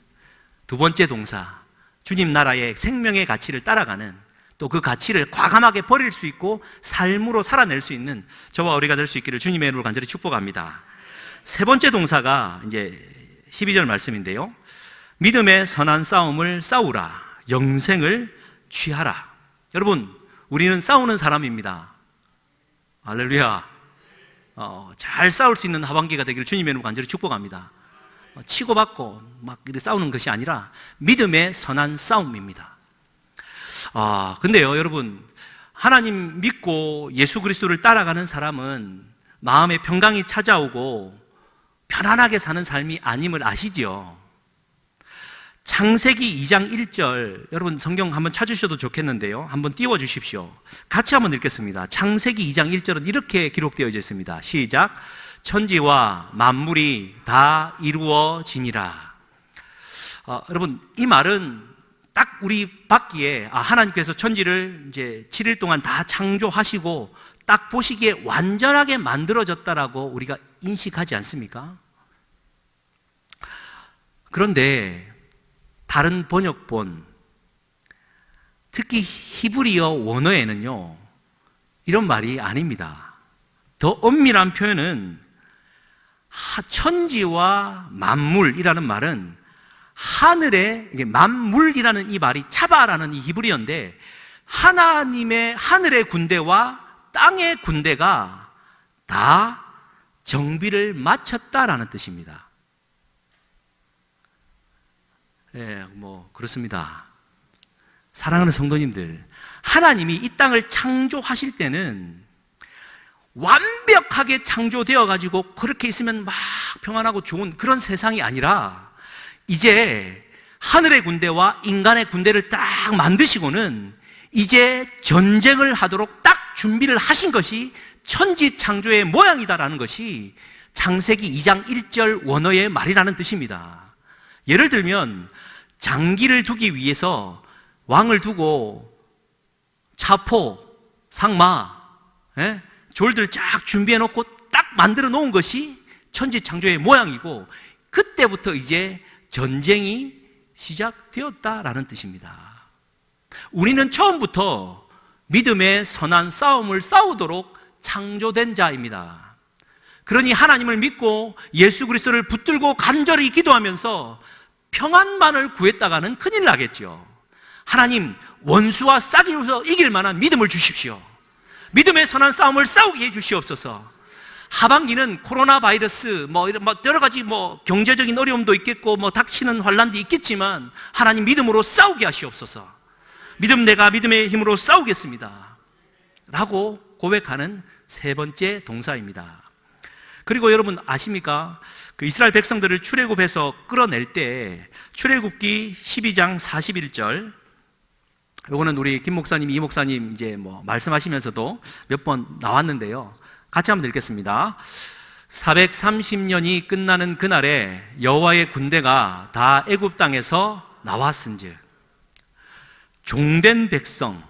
Speaker 1: 두 번째 동사, 주님 나라의 생명의 가치를 따라가는, 또 그 가치를 과감하게 버릴 수 있고 삶으로 살아낼 수 있는 저와 우리가 될 수 있기를 주님의 이름으로 간절히 축복합니다. 세 번째 동사가 이제 12절 말씀인데요. 믿음의 선한 싸움을 싸우라, 영생을 취하라. 여러분, 우리는 싸우는 사람입니다. 할렐루야. 잘 싸울 수 있는 하반기가 되기를 주님의 이름으로 간절히 축복합니다. 치고받고 막 이렇게 싸우는 것이 아니라 믿음의 선한 싸움입니다. 근데요, 여러분, 하나님 믿고 예수 그리스도를 따라가는 사람은 마음에 평강이 찾아오고 편안하게 사는 삶이 아님을 아시지요? 창세기 2장 1절, 여러분 성경 한번 찾으셔도 좋겠는데요, 한번 띄워주십시오. 같이 한번 읽겠습니다. 창세기 2장 1절은 이렇게 기록되어 있습니다. 시작. 천지와 만물이 다 이루어지니라. 여러분, 이 말은 딱 우리 받기에 하나님께서 천지를 이제 7일 동안 다 창조하시고 딱 보시기에 완전하게 만들어졌다라고 우리가 인식하지 않습니까? 그런데 다른 번역본, 특히 히브리어 원어에는요, 이런 말이 아닙니다. 더 엄밀한 표현은 천지와 만물이라는 말은 하늘의, 만물이라는 이 말이 차바라는 이 히브리어인데, 하나님의 하늘의 군대와 땅의 군대가 다 정비를 마쳤다라는 뜻입니다. 그렇습니다. 사랑하는 성도님들, 하나님이 이 땅을 창조하실 때는 완벽하게 창조되어 가지고 그렇게 있으면 막 평안하고 좋은 그런 세상이 아니라, 이제 하늘의 군대와 인간의 군대를 딱 만드시고는 이제 전쟁을 하도록 딱 준비를 하신 것이 천지 창조의 모양이다라는 것이 창세기 2장 1절 원어의 말이라는 뜻입니다. 예를 들면 장기를 두기 위해서 왕을 두고 차포, 상마, 졸들 쫙 준비해 놓고 딱 만들어 놓은 것이 천지 창조의 모양이고, 그때부터 이제 전쟁이 시작되었다라는 뜻입니다. 우리는 처음부터 믿음의 선한 싸움을 싸우도록 창조된 자입니다. 그러니 하나님을 믿고 예수 그리스도를 붙들고 간절히 기도하면서 평안만을 구했다가는 큰일 나겠죠. 하나님, 원수와 싹이어서 이길 만한 믿음을 주십시오. 믿음의 선한 싸움을 싸우게 해 주시옵소서. 하반기는 코로나 바이러스, 여러 가지 경제적인 어려움도 있겠고, 닥치는 환란도 있겠지만, 하나님 믿음으로 싸우게 하시옵소서. 내가 믿음의 힘으로 싸우겠습니다. 라고 고백하는 세 번째 동사입니다. 그리고 여러분 아십니까? 그 이스라엘 백성들을 출애굽해서 끌어낼 때, 출애굽기 12장 41절, 요거는 우리 김 목사님, 이 목사님 이제 말씀하시면서도 몇 번 나왔는데요. 같이 한번 읽겠습니다. 430년이 끝나는 그날에 여호와의 군대가 다 애굽 땅에서 나왔은즉, 종된 백성,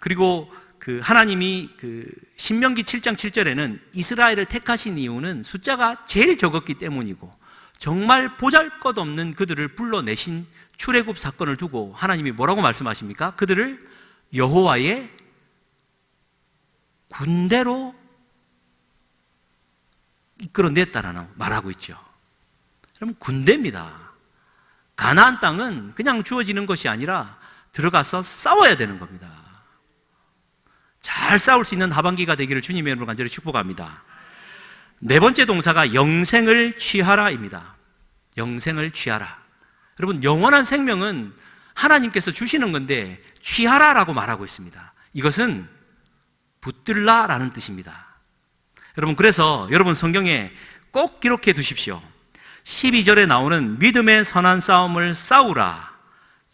Speaker 1: 그리고 그 하나님이 신명기 7장 7절에는 이스라엘을 택하신 이유는 숫자가 제일 적었기 때문이고, 정말 보잘것없는 그들을 불러내신 출애굽 사건을 두고 하나님이 뭐라고 말씀하십니까? 그들을 여호와의 군대로 이끌어냈다라는 말하고 있죠. 그럼 군대입니다. 가나안 땅은 그냥 주어지는 것이 아니라 들어가서 싸워야 되는 겁니다. 잘 싸울 수 있는 하반기가 되기를 주님의 이름으로 간절히 축복합니다. 네 번째 동사가 영생을 취하라입니다. 영생을 취하라. 여러분, 영원한 생명은 하나님께서 주시는 건데 취하라라고 말하고 있습니다. 이것은 붙들라라는 뜻입니다. 여러분, 그래서 여러분 성경에 꼭 기록해 두십시오. 12절에 나오는 믿음의 선한 싸움을 싸우라,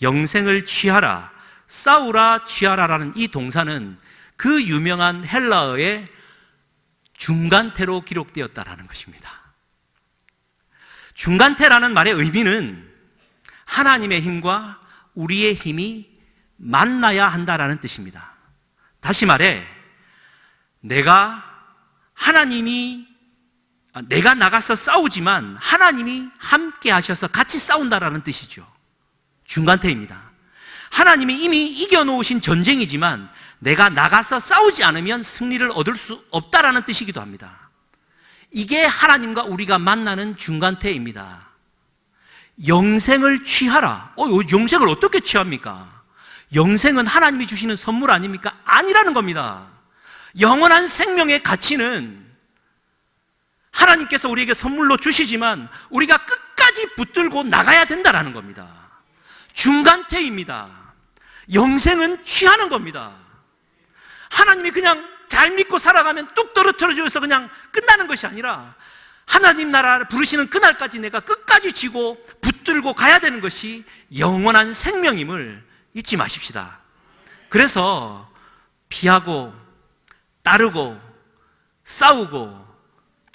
Speaker 1: 영생을 취하라, 싸우라, 취하라라는 이 동사는 그 유명한 헬라어의 중간태로 기록되었다라는 것입니다. 중간태라는 말의 의미는 하나님의 힘과 우리의 힘이 만나야 한다라는 뜻입니다. 다시 말해, 내가 나가서 싸우지만 하나님이 함께 하셔서 같이 싸운다라는 뜻이죠. 중간태입니다. 하나님이 이미 이겨놓으신 전쟁이지만 내가 나가서 싸우지 않으면 승리를 얻을 수 없다라는 뜻이기도 합니다. 이게 하나님과 우리가 만나는 중간태입니다. 영생을 취하라. 영생을 어떻게 취합니까? 영생은 하나님이 주시는 선물 아닙니까? 아니라는 겁니다. 영원한 생명의 가치는 하나님께서 우리에게 선물로 주시지만 우리가 끝까지 붙들고 나가야 된다는 겁니다. 중간태입니다. 영생은 취하는 겁니다. 하나님이 그냥 잘 믿고 살아가면 뚝 떨어뜨려 주어서 그냥 끝나는 것이 아니라 하나님 나라를 부르시는 그날까지 내가 끝까지 쥐고 붙들고 가야 되는 것이 영원한 생명임을 잊지 마십시다. 그래서 피하고 따르고 싸우고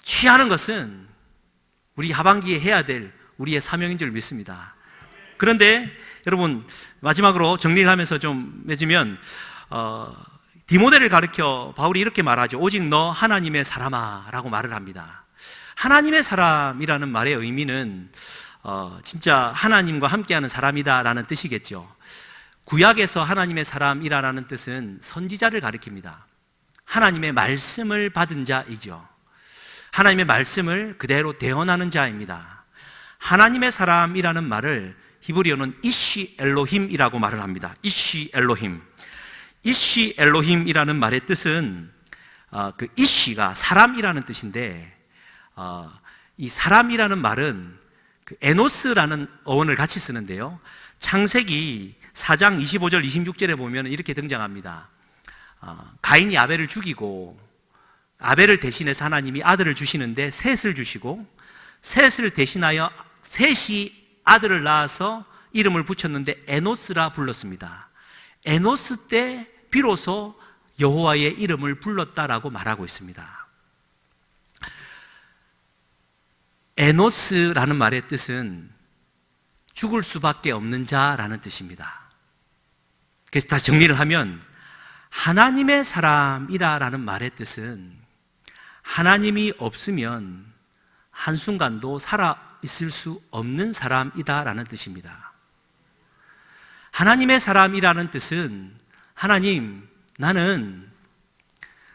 Speaker 1: 취하는 것은 우리 하반기에 해야 될 우리의 사명인 줄 믿습니다. 그런데 여러분, 마지막으로 정리를 하면서 좀 맺으면 디모데를 가리켜 바울이 이렇게 말하죠. 오직 너 하나님의 사람아 라고 말을 합니다. 하나님의 사람이라는 말의 의미는 진짜 하나님과 함께하는 사람이다 라는 뜻이겠죠. 구약에서 하나님의 사람이라는 뜻은 선지자를 가리킵니다. 하나님의 말씀을 받은 자이죠. 하나님의 말씀을 그대로 대언하는 자입니다. 하나님의 사람이라는 말을 히브리어는 이시 엘로힘이라고 말을 합니다. 이시 엘로힘. 이시 엘로힘이라는 말의 뜻은 그 이시가 사람이라는 뜻인데 이 사람이라는 말은 그 에노스라는 어원을 같이 쓰는데요. 창세기 4장 25절 26절에 보면 이렇게 등장합니다. 가인이 아벨을 죽이고 아벨을 대신해서 하나님이 아들을 주시는데 셋을 주시고 셋을 대신하여 셋이 아들을 낳아서 이름을 붙였는데 에노스라 불렀습니다. 에노스 때 비로소 여호와의 이름을 불렀다라고 말하고 있습니다. 에노스라는 말의 뜻은 죽을 수밖에 없는 자라는 뜻입니다. 그래서 다시 정리를 하면 하나님의 사람이라는 말의 뜻은 하나님이 없으면 한순간도 살아있을 수 없는 사람이다라는 뜻입니다. 하나님의 사람이라는 뜻은 하나님, 나는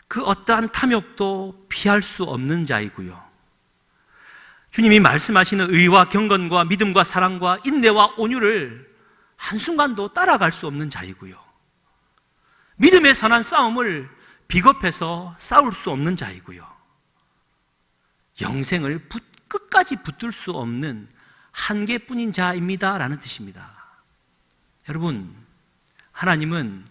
Speaker 1: 그 어떠한 탐욕도 피할 수 없는 자이고요. 주님이 말씀하시는 의와 경건과 믿음과 사랑과 인내와 온유를 한순간도 따라갈 수 없는 자이고요. 믿음의 선한 싸움을 비겁해서 싸울 수 없는 자이고요. 영생을 끝까지 붙들 수 없는 한계뿐인 자입니다 라는 뜻입니다. 여러분, 하나님은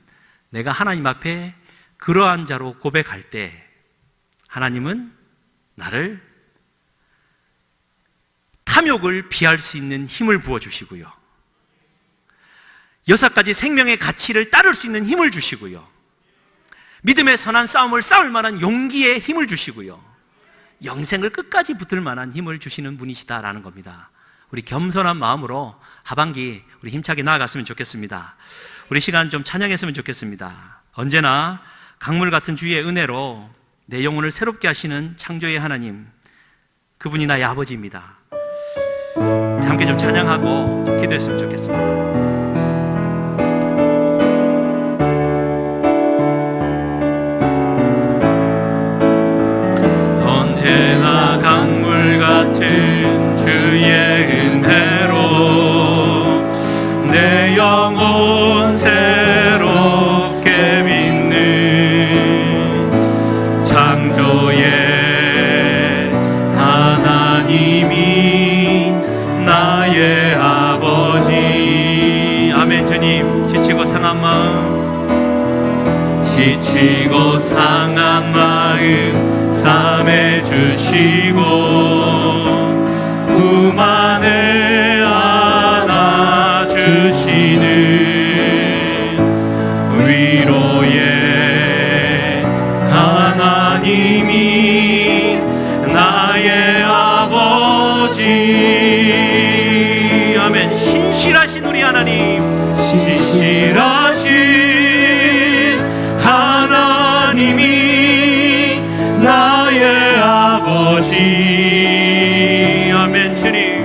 Speaker 1: 내가 하나님 앞에 그러한 자로 고백할 때 하나님은 나를 탐욕을 피할 수 있는 힘을 부어주시고요, 6가지 생명의 가치를 따를 수 있는 힘을 주시고요, 믿음의 선한 싸움을 싸울 만한 용기의 힘을 주시고요, 영생을 끝까지 붙들 만한 힘을 주시는 분이시다라는 겁니다. 우리 겸손한 마음으로 하반기 우리 힘차게 나아갔으면 좋겠습니다. 우리 시간 좀 찬양했으면 좋겠습니다. 언제나 강물 같은 주의 은혜로 내 영혼을 새롭게 하시는 창조의 하나님, 그분이 나의 아버지입니다. 함께 좀 찬양하고 좀 기도했으면 좋겠습니다. 강물 같은 주의 은혜로 내 영혼 새롭게 믿는 지치고 상한 마음 삼해 주시고 구만을 안아 주시는 위로의 하나님이 나의 아버지. 아멘. 신실하신 우리 하나님, 신실하신 하나님이 나의 아버지. 아멘. 주님,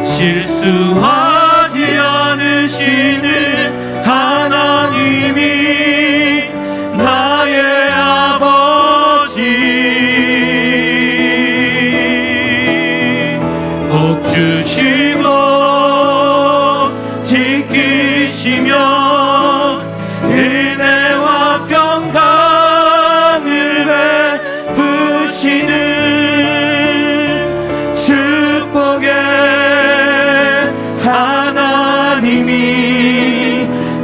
Speaker 1: 실수하지 않으시는 하나님이 나의 아버지. 복 주시고 지키시며 은혜와 평강을 베푸시는 축복의 하나님이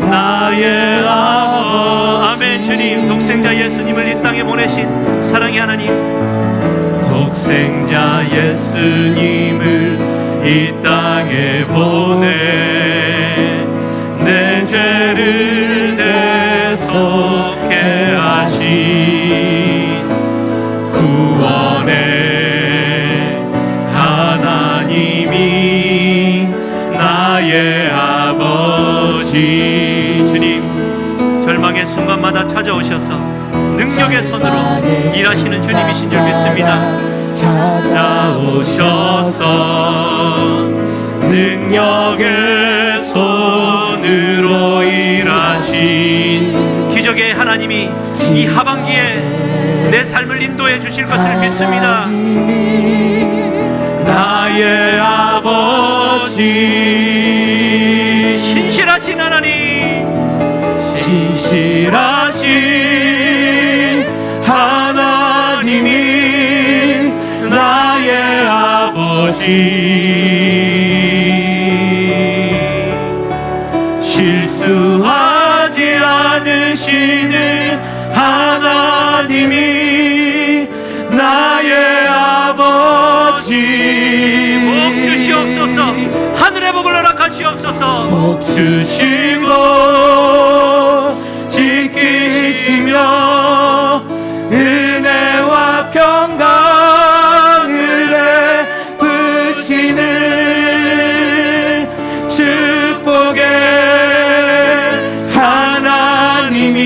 Speaker 1: 나의 아버지. 아멘. 주님, 독생자 예수님을 이 땅에 보내신 사랑의 하나님, 독생자 예수님을 이 땅에 보내 내 죄를 대속해 하신 구원의 하나님이 나의 아버지. 주님, 절망의 순간마다 찾아오셔서 능력의 손으로 일하시는 주님이신 줄 믿습니다. 찾아오셔서 능력의 손으로 일하신 기적의 하나님이 이 하반기에 내 삶을 인도해 주실 것을 믿습니다. 나의 아버지, 신실하신 하나님, 신실하신 하나님이 나의 아버지. 실수하지 않으시는 하나님이 나의 아버지. 복 주시옵소서. 하늘의 복을 허락하시옵소서. 복 주시고 지키시며 은혜와 평강을 베푸시는 축복의 하나님이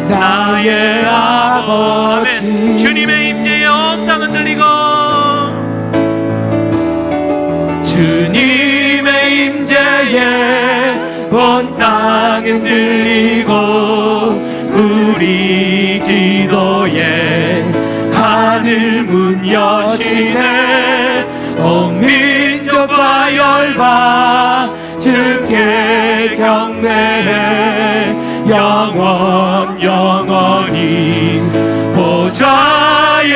Speaker 1: 나의 아버지. 아멘. 주님의 임재에 온 땅은 들리고, 주님의 임재에 온 땅은 들리고 우리 기도에 하늘 문 여시네. 온 민족과 열방 주께 경배해 영원히 보좌에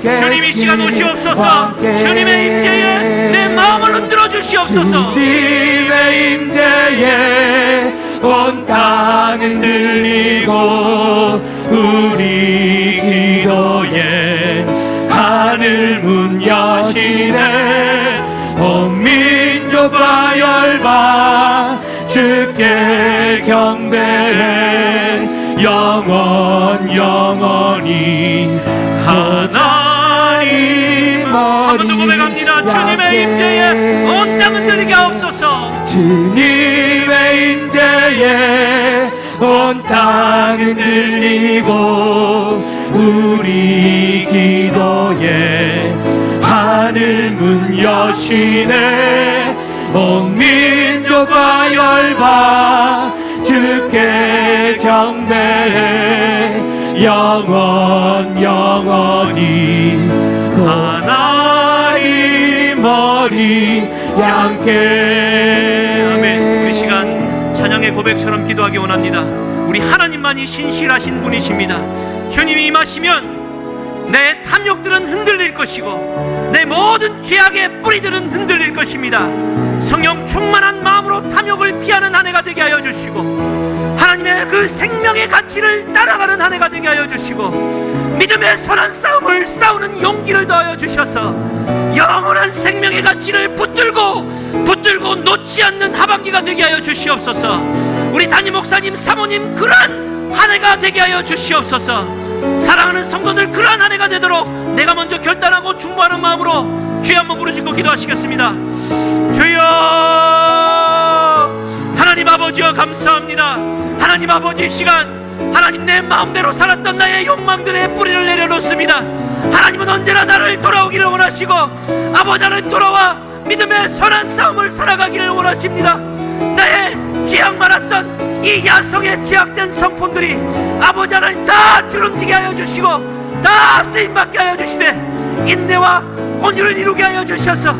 Speaker 1: 계신 주님, 이 시간 오시옵소서. 주님의 임재에 내 마음을 흔들어 주시옵소서. 주님의 임재에 온 땅은 들리고 우리 기도에 하늘 문 여시네. 온 민족과 열방 주께 경배해 영원히 하나님. 한 번 더 고백합니다. 주님의 임재에 온 땅은 들리게 하옵소서. 주님의 임재에 온 땅은 들리고 우리 기도에 하늘 문 여시네. 온 민족과 열방 주께 경배해 영원히 하나님 머리 양께. 아멘. 우리 시간 찬양의 고백처럼 기도하기 원합니다. 우리 하나님만이 신실하신 분이십니다. 주님이 임하시면 내 탐욕들은 흔들릴 것이고 내 모든 죄악의 뿌리들은 흔들릴 것입니다. 성령 충만한 마음으로 탐욕을 피하는 한 해가 되게 하여 주시고, 하나님의 그 생명의 가치를 따라가는 한 해가 되게 하여 주시고, 믿음의 선한 싸움을 싸우는 용기를 더하여 주셔서 영원한 생명의 가치를 붙들고 놓지 않는 하반기가 되게 하여 주시옵소서. 우리 담임 목사님, 사모님 그러한 한 해가 되게 하여 주시옵소서. 사랑하는 성도들 그러한 한 해가 되도록 내가 먼저 결단하고 중보하는 마음으로 주여 한번 부르짖고 기도하시겠습니다. 주여, 하나님 아버지여 감사합니다. 하나님 아버지, 이 시간 하나님 내 마음대로 살았던 나의 욕망들의 뿌리를 내려놓습니다. 하나님은 언제나 나를 돌아오기를 원하시고 아버지, 나를 돌아와 믿음의 선한 싸움을 살아가기를 원하십니다. 나의 죄악 많았던 이 야성에 제약된 성품들이 아버지 하나님 다 주름지게 하여 주시고 다 쓰임받게 하여 주시되 인내와 온유를 이루게 하여 주셔서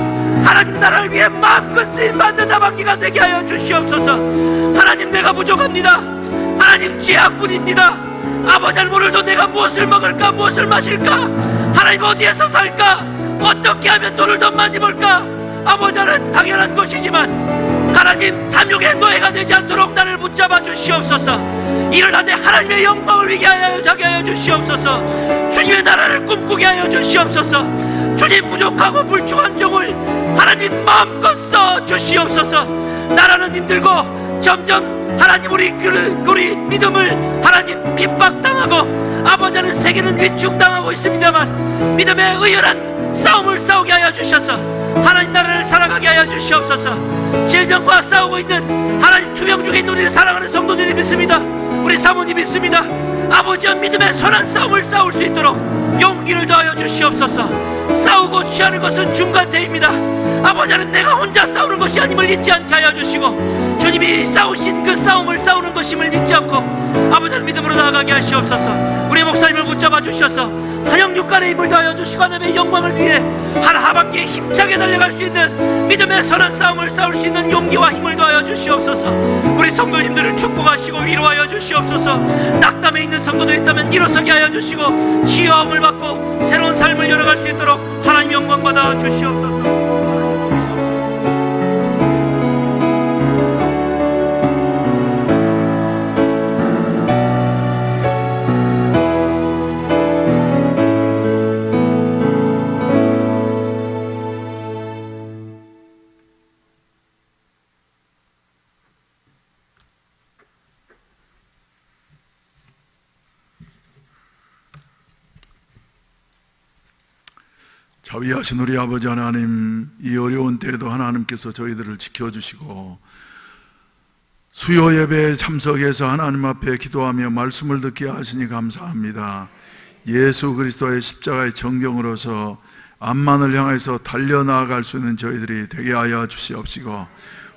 Speaker 1: 하나님 나라를 위해 마음껏 쓰임받는 하반기가 되게 하여 주시옵소서. 하나님, 내가 부족합니다. 하나님, 죄악뿐입니다. 아버지 하나님, 오늘도 내가 무엇을 먹을까, 무엇을 마실까, 하나님 어디에서 살까, 어떻게 하면 돈을 더 많이 벌까, 아버지 하나님 당연한 것이지만 하나님, 탐욕의 노예가 되지 않도록 나를 붙잡아 주시옵소서. 이를 하되 하나님의 영광을 위하여 자게 하여 주시옵소서. 주님의 나라를 꿈꾸게 하여 주시옵소서. 주님, 부족하고 불충한 종을 하나님 마음껏 써 주시옵소서. 나라는 힘들고 점점 하나님 우리 믿음을 하나님 핍박당하고 아버지 하나님 세계는 위축당하고 있습니다만 믿음의 의연한 싸움을 싸우게 하여 주셔서 하나님 나라를 살아가게 하여 주시옵소서. 질병과 싸우고 있는 하나님 투병 중에 있는 우리를 사랑하는 성도들이 믿습니다. 우리 사모님 믿습니다. 아버지와 믿음의 선한 싸움을 싸울 수 있도록 용기를 더하여 주시옵소서. 싸우고 취하는 것은 중간태입니다. 아버지 하나님, 내가 혼자 싸우는 것이 아님을 잊지 않게 하여 주시고 주님이 싸우신 그 싸움을 싸우는 것임을 믿지 않고 아버지 하나님 믿음으로 나아가게 하시옵소서. 우리 목사님을 붙잡아 주셔서 한영육간의 힘을 더하여 주시고 하나님의 영광을 위해 한 하반기에 힘차게 달려갈 수 있는 믿음의 선한 싸움을 싸울 수 있는 용기와 힘을 더하여 주시옵소서. 우리 성도님들을 축복하시고 위로하여 주시옵소서. 낙담에 있는 성도들 있다면 일어서게 하여 주시고 시험을 받고 새로운 삶을 열어갈 수 있도록 하나님 영광 받아 주시옵소서.
Speaker 2: 자비하신 우리 아버지 하나님, 이 어려운 때에도 하나님께서 저희들을 지켜주시고 수요 예배에 참석해서 하나님 앞에 기도하며 말씀을 듣게 하시니 감사합니다. 예수 그리스도의 십자가의 정병으로서 암만을 향해서 달려나아갈 수 있는 저희들이 되게 하여 주시옵시고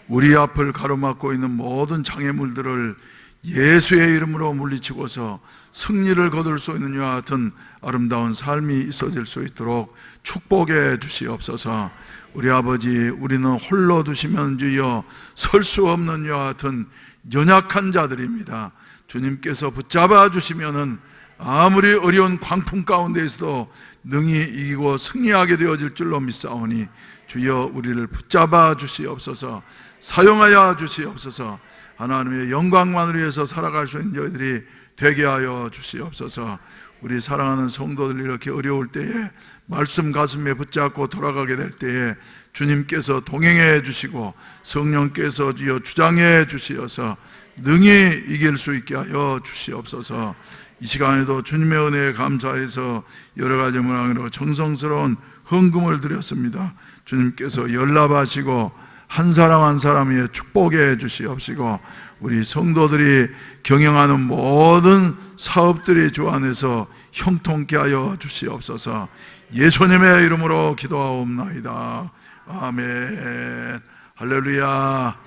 Speaker 2: 우리 앞을 가로막고 있는 모든 장애물들을 예수의 이름으로 물리치고서 승리를 거둘 수 있는 이와 같은 아름다운 삶이 있어질 수 있도록 축복해 주시옵소서. 우리 아버지, 우리는 홀로 두시면 주여 설 수 없는 이와 같은 연약한 자들입니다. 주님께서 붙잡아 주시면은 아무리 어려운 광풍 가운데에서도 능히 이기고 승리하게 되어질 줄로 믿사오니 주여 우리를 붙잡아 주시옵소서. 사용하여 주시옵소서. 하나님의 영광만을 위해서 살아갈 수 있는 저희들이 되게 하여 주시옵소서. 우리 사랑하는 성도들 이렇게 어려울 때에 말씀 가슴에 붙잡고 돌아가게 될 때에 주님께서 동행해 주시고 성령께서 주여 주장해 주시어서 능히 이길 수 있게 하여 주시옵소서. 이 시간에도 주님의 은혜에 감사해서 여러 가지 문항으로 정성스러운 헌금을 드렸습니다. 주님께서 연락하시고 한 사람 한 사람에 축복해 주시옵시고 우리 성도들이 경영하는 모든 사업들이 주 안에서 형통케 하여 주시옵소서. 예수님의 이름으로 기도하옵나이다. 아멘. 할렐루야.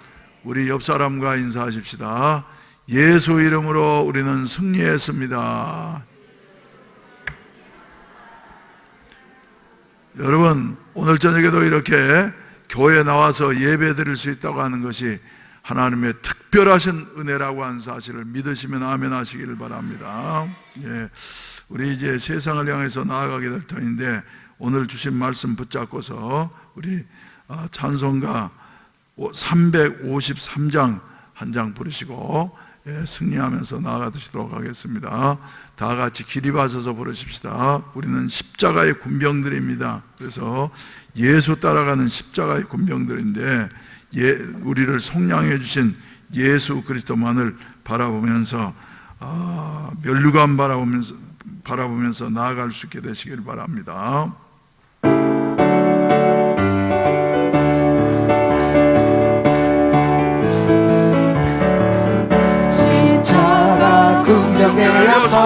Speaker 2: 우리 옆 사람과 인사하십시다. 예수 이름으로 우리는 승리했습니다. 여러분, 오늘 저녁에도 이렇게 교회에 나와서 예배 드릴 수 있다고 하는 것이 하나님의 특별하신 은혜라고 하는 사실을 믿으시면 아멘 하시기를 바랍니다. 예, 우리 이제 세상을 향해서 나아가게 될 터인데 오늘 주신 말씀 붙잡고서 우리 찬송가 353장 한 장 부르시고 승리하면서 나아가시도록 하겠습니다. 다 같이 기립하셔서 부르십시다. 우리는 십자가의 군병들입니다. 그래서 예수 따라가는 십자가의 군병들인데 우리를 속량해 주신 예수 그리스도만을 바라보면서 면류관 바라보면서 나아갈 수 있게 되시길 바랍니다.
Speaker 3: 십자가 군병되어서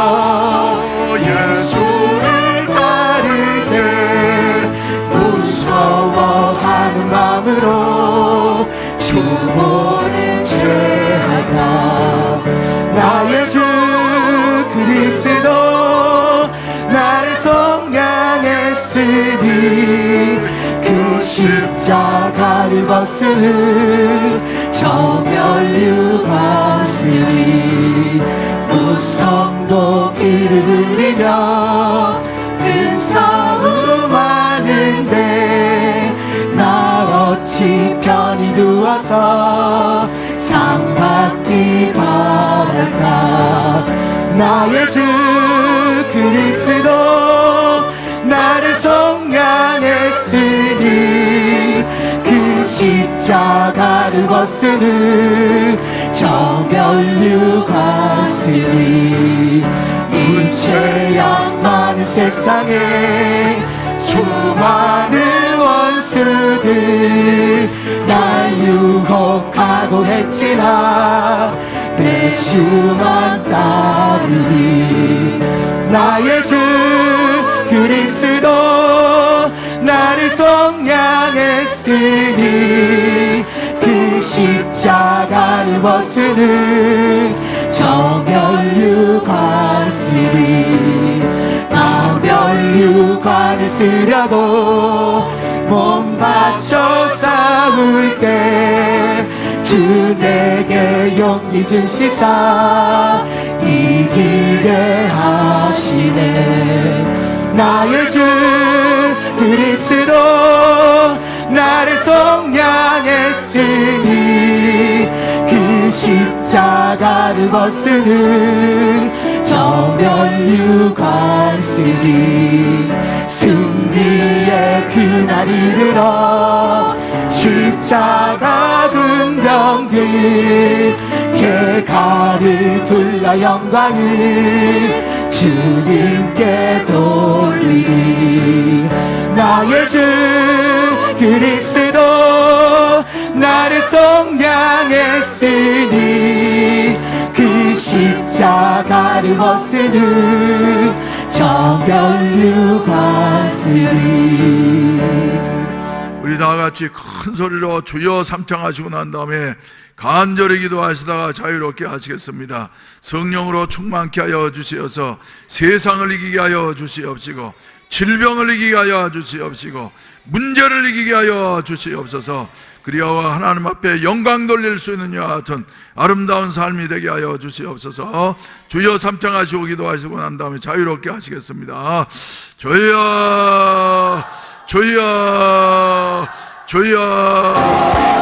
Speaker 3: 예수를 따를 때 무서워하는 마음으로 주보는 제하다. 나의 주 그리스도 나를 속량했으니 그 십자가를 벗은 저 면류관으니 무성도 피를 흘리며 큰 싸움하는데 나 어찌 편히 누워서 상 받기 바랄까. 나의 주 그리스도 나를 속량했으니 그 십자가를 벗으는 저 면류관으니 이체 양만은 세상에 수많은 원수들 날 유혹하고 했지나 내 주만 따르리. 나의 주 그리스도 나를 속량했으니 그 십자가를 벗으는 저 면류관으니 나 면류관을 쓰려고 몸 바쳐 싸울 때 주 내게 용기 주시사 이기게 하시네. 나의 주 그리스도 나를 속량했으니 그 십자가를 벗으는 저 면류관으니 승리의 그날 이르러 십자가 군병들 개가를 둘러 영광을 주님께 돌리리. 나의 주 그리스도 나를 속량했으니 그 십자가를 벗으는 저 면류관으니.
Speaker 2: 우리 다 같이 큰 소리로 주여 삼창하시고 난 다음에 간절히 기도하시다가 자유롭게 하시겠습니다. 성령으로 충만케 하여 주시어서 세상을 이기게 하여 주시옵시고 질병을 이기게 하여 주시옵시고 문제를 이기게 하여 주시옵소서. 그리하여 하나님 앞에 영광 돌릴 수 있는 이와 같은 아름다운 삶이 되게 하여 주시옵소서. 주여 삼창하시고 기도하시고 난 다음에 자유롭게 하시겠습니다. 주여 주여 주여